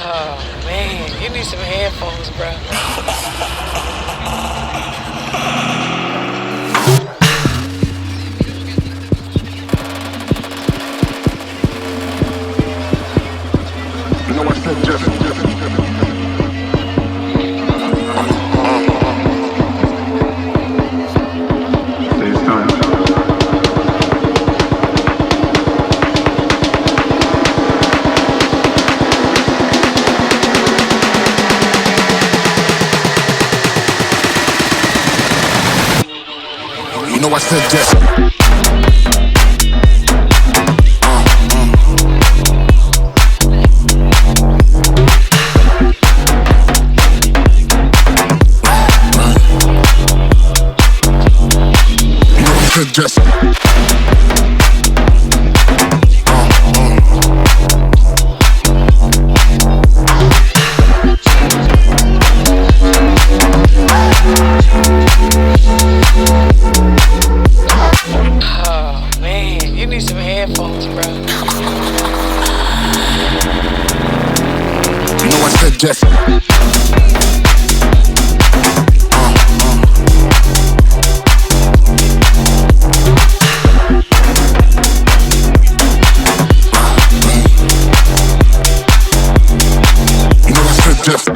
Oh man, you need some headphones, bro. You know I said just it's time. You know I said just just Oh man, you need some headphones, bro. you know I said just you know I said just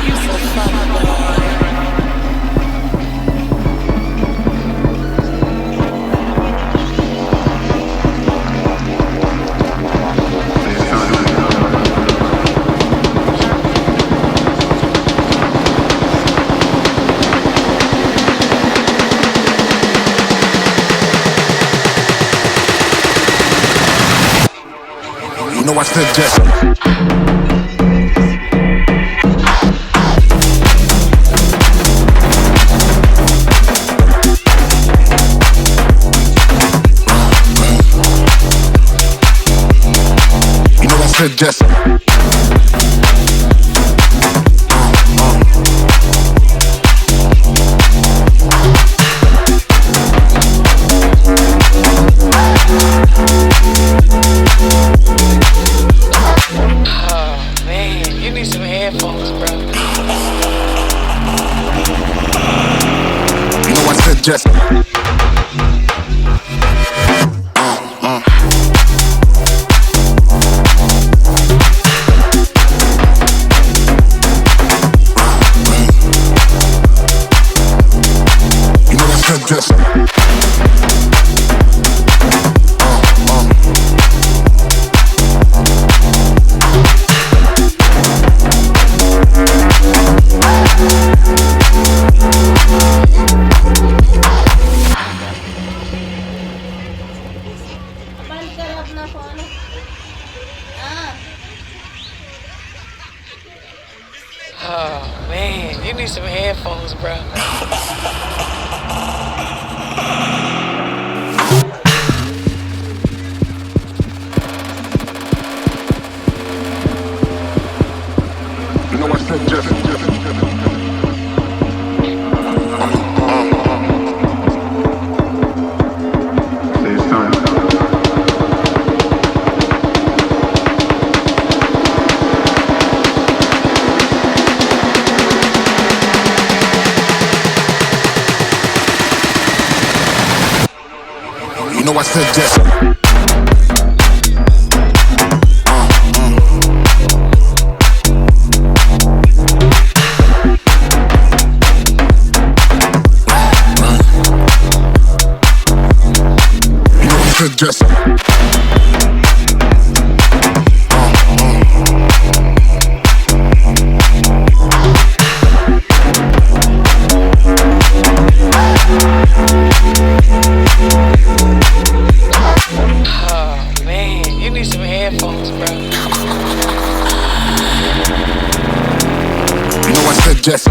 You so funny, boy. you know I said just you know I said just Oh man, you need some headphones, bro. you know I said just you know I said just बंद कर अपना phone हाँ Oh man, you need some headphones, bro. you know I said just it's time. You know I said just you know I said just Oh man, you need some headphones, bro. you know I said just